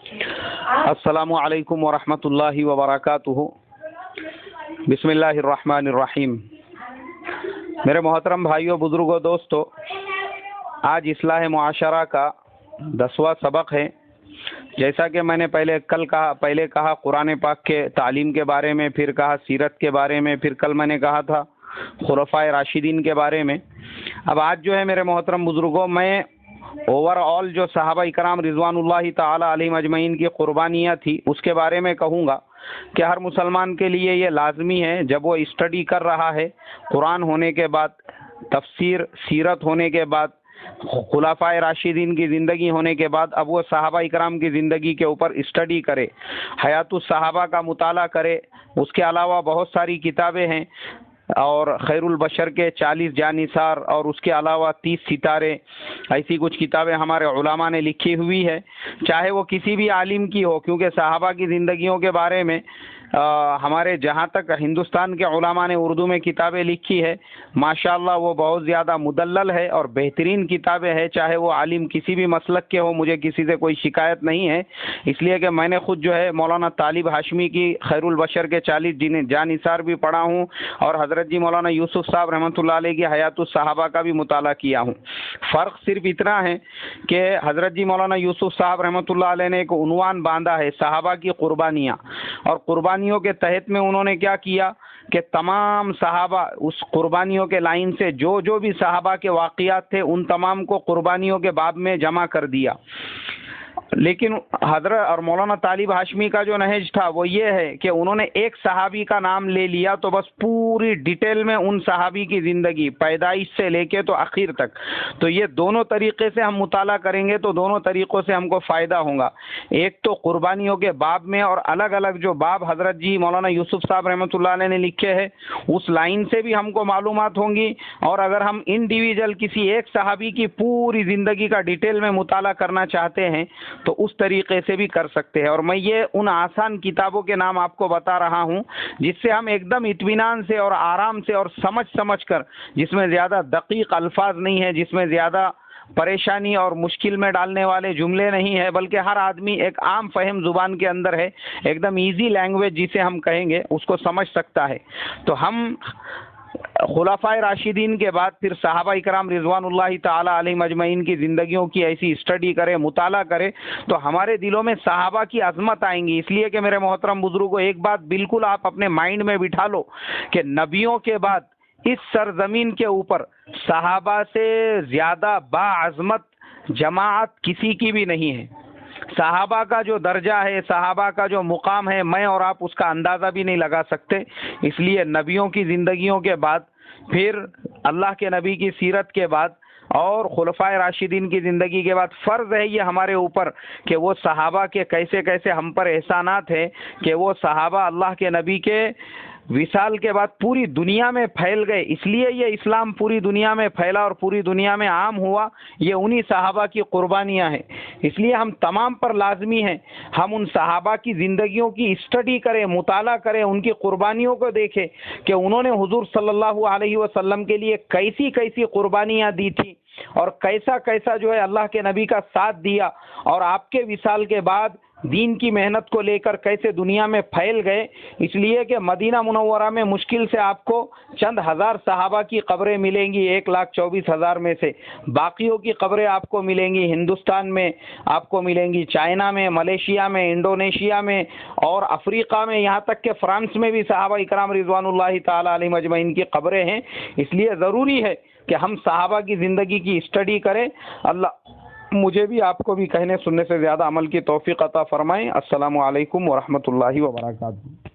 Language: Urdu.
السلام علیکم ورحمۃ اللہ وبرکاتہ۔ بسم اللہ الرحمن الرحیم۔ میرے محترم بھائیوں، بزرگوں، دوستو، آج اصلاح معاشرہ کا 10واں سبق ہے۔ جیسا کہ میں نے پہلے کہا قرآن پاک کے تعلیم کے بارے میں، پھر کہا سیرت کے بارے میں، پھر کل میں نے کہا تھا خلفائے راشدین کے بارے میں۔ اب آج جو ہے میرے محترم بزرگوں، میں اوور آل جو صحابہ اکرام رضوان اللہ تعالی علیہم اجمعین کی قربانیاں تھی اس کے بارے میں کہوں گا کہ ہر مسلمان کے لیے یہ لازمی ہے، جب وہ اسٹڈی کر رہا ہے قرآن ہونے کے بعد، تفسیر سیرت ہونے کے بعد، خلفائے راشدین کی زندگی ہونے کے بعد، اب وہ صحابہ اکرام کی زندگی کے اوپر اسٹڈی کرے، حیات الصحابہ کا مطالعہ کرے۔ اس کے علاوہ بہت ساری کتابیں ہیں، اور خیر البشر کے 40 جانثار اور اس کے علاوہ 30 ستارے، ایسی کچھ کتابیں ہمارے علماء نے لکھی ہوئی ہے، چاہے وہ کسی بھی عالم کی ہو، کیونکہ صحابہ کی زندگیوں کے بارے میں ہمارے جہاں تک ہندوستان کے علماء نے اردو میں کتابیں لکھی ہے، ماشاءاللہ وہ بہت زیادہ مدلل ہے اور بہترین کتابیں ہیں، چاہے وہ عالم کسی بھی مسلک کے ہو، مجھے کسی سے کوئی شکایت نہیں ہے، اس لیے کہ میں نے خود جو ہے مولانا طالب ہاشمی کی خیر البشر کے 40 جانثار بھی پڑھا ہوں، اور حضرت جی مولانا یوسف صاحب رحمۃ اللہ علیہ کی حیات الصحابہ کا بھی مطالعہ کیا ہوں۔ فرق صرف اتنا ہے کہ حضرت جی مولانا یوسف صاحب رحمۃ اللہ علیہ نے ایک عنوان باندھا ہے صحابہ کی قربانیاں، اور قربانیوں کے تحت میں انہوں نے کیا کیا کہ تمام صحابہ اس قربانیوں کے لائن سے جو بھی صحابہ کے واقعات تھے ان تمام کو قربانیوں کے باب میں جمع کر دیا۔ لیکن حضرت اور مولانا طالب ہاشمی کا جو نہج تھا وہ یہ ہے کہ انہوں نے ایک صحابی کا نام لے لیا تو بس پوری ڈیٹیل میں ان صحابی کی زندگی پیدائش سے لے کے تو آخر تک، تو یہ دونوں طریقے سے ہم مطالعہ کریں گے تو دونوں طریقوں سے ہم کو فائدہ ہوگا۔ ایک تو قربانیوں کے باب میں، اور الگ الگ جو باب حضرت جی مولانا یوسف صاحب رحمۃ اللہ علیہ نے لکھے ہیں اس لائن سے بھی ہم کو معلومات ہوں گی، اور اگر ہم انڈیویجول کسی ایک صحابی کی پوری زندگی کا ڈیٹیل میں مطالعہ کرنا چاہتے ہیں تو اس طریقے سے بھی کر سکتے ہیں۔ اور میں یہ ان آسان کتابوں کے نام آپ کو بتا رہا ہوں جس سے ہم ایک دم اطمینان سے اور آرام سے اور سمجھ کر، جس میں زیادہ دقیق الفاظ نہیں ہے، جس میں زیادہ پریشانی اور مشکل میں ڈالنے والے جملے نہیں ہے، بلکہ ہر آدمی ایک عام فہم زبان کے اندر ہے، ایک دم ایزی لینگویج جسے ہم کہیں گے اس کو سمجھ سکتا ہے۔ تو ہم خلفائے راشدین کے بعد پھر صحابہ اکرام رضوان اللہ تعالی علیہم اجمعین کی زندگیوں کی ایسی اسٹڈی کرے، مطالعہ کرے تو ہمارے دلوں میں صحابہ کی عظمت آئیں گی۔ اس لیے کہ میرے محترم بزرگوں، ایک بات بالکل آپ اپنے مائنڈ میں بٹھا لو کہ نبیوں کے بعد اس سرزمین کے اوپر صحابہ سے زیادہ باعظمت جماعت کسی کی بھی نہیں ہے۔ صحابہ کا جو درجہ ہے، صحابہ کا جو مقام ہے، میں اور آپ اس کا اندازہ بھی نہیں لگا سکتے۔ اس لیے نبیوں کی زندگیوں کے بعد، پھر اللہ کے نبی کی سیرت کے بعد، اور خلفائے راشدین کی زندگی کے بعد فرض ہے یہ ہمارے اوپر کہ وہ صحابہ کے کیسے کیسے ہم پر احسانات ہیں کہ وہ صحابہ اللہ کے نبی کے وصال کے بعد پوری دنیا میں پھیل گئے۔ اس لیے یہ اسلام پوری دنیا میں پھیلا اور پوری دنیا میں عام ہوا، یہ انہی صحابہ کی قربانیاں ہیں۔ اس لیے ہم تمام پر لازمی ہیں ہم ان صحابہ کی زندگیوں کی اسٹڈی کریں، مطالعہ کریں، ان کی قربانیوں کو دیکھیں کہ انہوں نے حضور صلی اللہ علیہ وسلم کے لیے کیسی کیسی قربانیاں دی تھی، اور کیسا کیسا جو ہے اللہ کے نبی کا ساتھ دیا، اور آپ کے وصال کے بعد دین کی محنت کو لے کر کیسے دنیا میں پھیل گئے۔ اس لیے کہ مدینہ منورہ میں مشکل سے آپ کو چند ہزار صحابہ کی قبریں ملیں گی 1,24,000 میں سے، باقیوں کی قبریں آپ کو ملیں گی ہندوستان میں، آپ کو ملیں گی چائنا میں، ملیشیا میں، انڈونیشیا میں، اور افریقہ میں، یہاں تک کہ فرانس میں بھی صحابہ اکرام رضوان اللہ تعالی علیہم اجمعین کی قبریں ہیں۔ اس لیے ضروری ہے کہ ہم صحابہ کی زندگی کی اسٹڈی کریں۔ اللہ مجھے بھی آپ کو بھی کہنے سننے سے زیادہ عمل کی توفیق عطا فرمائیں۔ السلام علیکم ورحمۃ اللہ وبرکاتہ۔